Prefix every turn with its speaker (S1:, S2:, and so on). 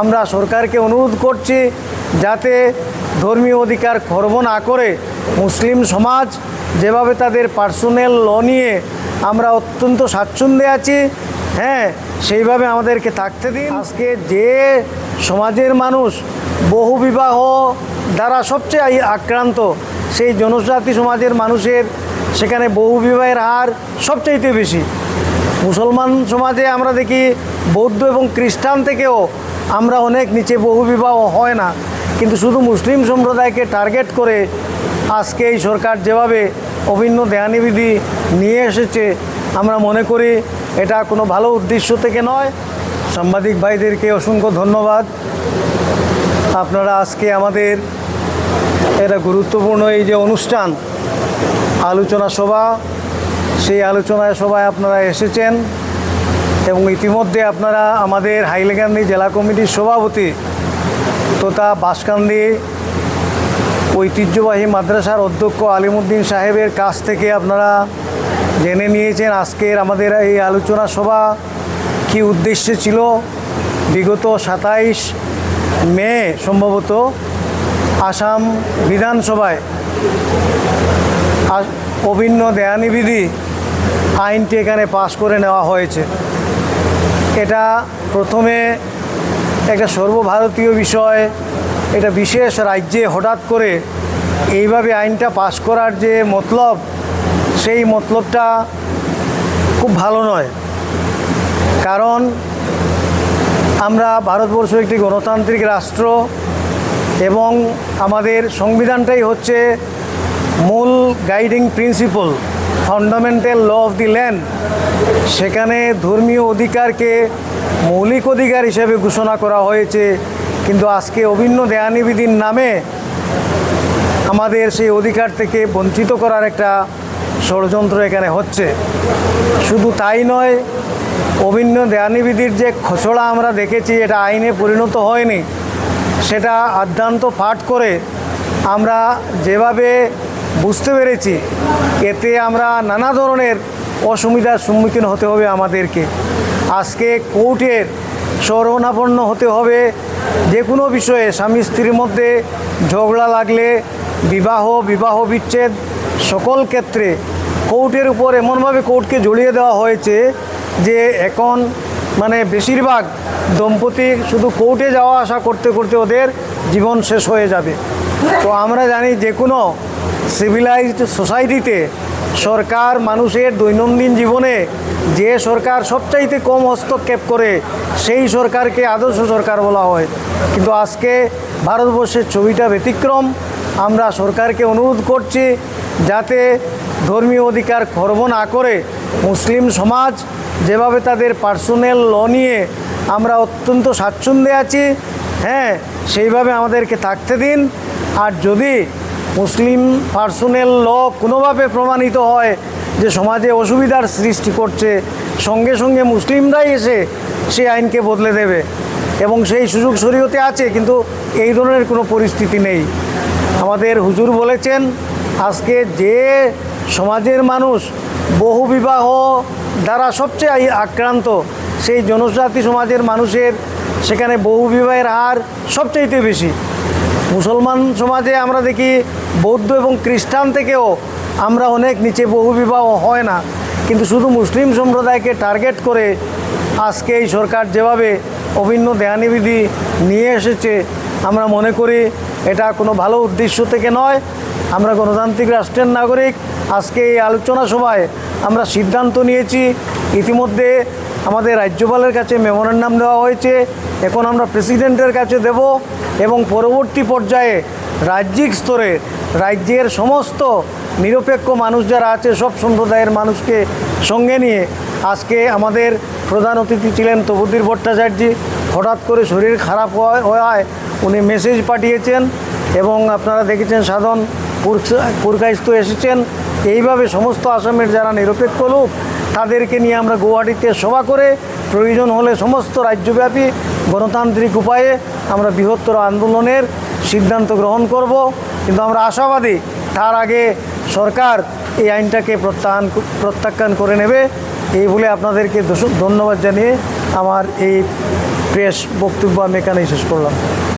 S1: আমরা সরকারকে অনুরোধ করছি যাতে ধর্মীয় অধিকার খর্ব না করে মুসলিম সমাজ যেভাবে তাদের পার্সোনাল ল নিয়ে আমরা অত্যন্ত স্বাচ্ছন্দ্যে আছি, সেইভাবে আমাদেরকে থাকতে দিন। আজকে যে সমাজের মানুষ বহু বিবাহ দ্বারা সবচেয়ে আক্রান্ত, সেই জনজাতি সমাজের মানুষের সেখানে বহু বিবাহের হার সবচাইতে বেশি। মুসলমান সমাজে আমরা দেখি বৌদ্ধ এবং খ্রিস্টান থেকেও আমরা অনেক নিচে, বহু বিবাহ হয় না। কিন্তু শুধু মুসলিম সম্প্রদায়কে টার্গেট করে আজকে এই সরকার যেভাবে অভিন্ন দেয়ানিবিধি নিয়ে এসেছে, আমরা মনে করি এটা কোনো ভালো উদ্দেশ্য থেকে নয়। সাংবাদিক ভাইদেরকে অসংখ্য ধন্যবাদ। আপনারা আজকে আমাদের এটা গুরুত্বপূর্ণ এই যে অনুষ্ঠান, আলোচনা সভা, সেই আলোচনা সভায় আপনারা এসেছেন এবং ইতিমধ্যে আপনারা আমাদের হাইলাকান্দি জেলা কমিটির সভাপতি তথা বাঁশকান্দি ঐতিহ্যবাহী মাদ্রাসার অধ্যক্ষ আলিমউদ্দিন সাহেবের কাছ থেকে আপনারা জেনে নিয়েছেন আজকের আমাদের এই আলোচনা সভা কী উদ্দেশ্যে ছিল। বিগত 27 মে সম্ভবত আসাম বিধানসভায় অভিন্ন দেয়ানিবিধি আইনটি এখানে পাশ করে নেওয়া হয়েছে। এটা প্রথমে একটা সর্বভারতীয় বিষয়, এটা বিশেষ রাজ্যে হঠাৎ করে এইভাবে আইনটা পাশ করার যে মতলব, সেই মতলবটা খুব ভালো নয়। কারণ আমরা ভারতবর্ষ একটি গণতান্ত্রিক রাষ্ট্র এবং আমাদের সংবিধানটাই হচ্ছে মূল guiding principle, fundamental law of the land. সেখানে ধর্মীয় অধিকারকে মৌলিক অধিকার হিসেবে ঘোষণা করা হয়েছে, কিন্তু আজকে অভিন্ন দেয়ানিবিধির নামে আমাদের সেই অধিকার থেকে বঞ্চিত করার একটা ষড়যন্ত্র এখানে হচ্ছে। শুধু তাই নয়, অভিন্ন দেয়ানিবিধির যে খসড়া আমরা দেখেছি, এটা আইনে পরিণত হয়নি। সেটা আদ্যান্ত পাঠ করে আমরা যেভাবে বুঝতে পেরেছি, এতে আমরা নানা ধরনের অসুবিধার সম্মুখীন হতে হবে আমাদেরকে। আজকে কোর্টের শরণাপন্ন হতে হবে যে কোনো বিষয়ে। স্বামী স্ত্রীর মধ্যে ঝগড়া লাগলে, বিবাহ বিচ্ছেদ, সকল ক্ষেত্রে কোর্টের উপর এমনভাবে কোর্টকে জড়িয়ে দেওয়া হয়েছে যে এখন বেশিরভাগ দম্পতি শুধু কোর্টে যাওয়া আসা করতে করতে ওদের জীবন শেষ হয়ে যাবে। তো আমরা জানি যে কোনো সিভিলাইজড সোসাইটিতে সরকার মানুষের দৈনন্দিন জীবনে যে সরকার সবচাইতে কম হস্তক্ষেপ করে, সেই সরকারকে আদর্শ সরকার বলা হয়। কিন্তু আজকে ভারতবর্ষের ছবিটা ব্যতিক্রম। আমরা সরকারকে অনুরোধ করছি যাতে ধর্মীয় অধিকার খর্ব না করে মুসলিম সমাজ যেভাবে তাদের পার্সোনাল ল নিয়ে আমরা অত্যন্ত স্বাচ্ছন্দ্যে আছি, সেইভাবে আমাদেরকে থাকতে দিন। আর যদি মুসলিম পার্সোনাল ল কোনোভাবে প্রমাণিত হয় যে সমাজে অসুবিধার সৃষ্টি করছে, সঙ্গে সঙ্গে মুসলিমরাই এসে সেই আইনকে বদলে দেবে এবং সেই সুযোগ শরীয়তে আছে, কিন্তু এই ধরনের কোনো পরিস্থিতি নেই। আমাদের হুজুর বলেছেন আজকে যে সমাজের মানুষ বহু বিবাহ দ্বারা সবচেয়ে আক্রান্ত, সেই জনজাতি সমাজের মানুষের সেখানে বহু বিবাহের হার সবচাইতে বেশি। মুসলমান সমাজে আমরা দেখি বৌদ্ধ এবং খ্রিস্টান থেকেও আমরা অনেক নিচে, বহু বিবাহ হয় না। কিন্তু শুধু মুসলিম সম্প্রদায়কে টার্গেট করে আজকে এই সরকার যেভাবে অভিন্ন দেয়ানিবিধি নিয়ে এসেছে, আমরা মনে করি এটা কোনো ভালো উদ্দেশ্য থেকে নয়। আমরা গণতান্ত্রিক রাষ্ট্রের নাগরিক। আজকে এই আলোচনা সভায় আমরা সিদ্ধান্ত নিয়েছি, ইতিমধ্যে আমাদের রাজ্যপালের কাছে মেমোরেন্ডাম দেওয়া হয়েছে, এখন আমরা প্রেসিডেন্টের কাছে দেব এবং পরবর্তী পর্যায়ে রাজ্যিক স্তরে রাজ্যের সমস্ত নিরপেক্ষ মানুষ যারা আছে, সব সম্প্রদায়ের মানুষকে সঙ্গে নিয়ে, আজকে আমাদের প্রধান অতিথি ছিলেন তপোধীর ভট্টাচার্য। হঠাৎ করে শরীর খারাপ হওয়ায় উনি মেসেজ পাঠিয়েছেন এবং আপনারা দেখেছেন সাধন পুরকাইস্ত এসেছেন। এইভাবে সমস্ত আসামের যারা নিরপেক্ষ লোক, তাদেরকে নিয়ে আমরা গুয়াহাটিতে সভা করে প্রয়োজন হলে সমস্ত রাজ্যব্যাপী গণতান্ত্রিক উপায়ে আমরা বৃহত্তর আন্দোলনের সিদ্ধান্ত গ্রহণ করব। কিন্তু আমরা আশাবাদী তার আগে সরকার এই আইনটাকে প্রত্যাখ্যান করে নেবে। এই বলে আপনাদেরকে ধন্যবাদ জানিয়ে আমার এই প্রেস বক্তব্য আমি এখানেই শেষ করলাম।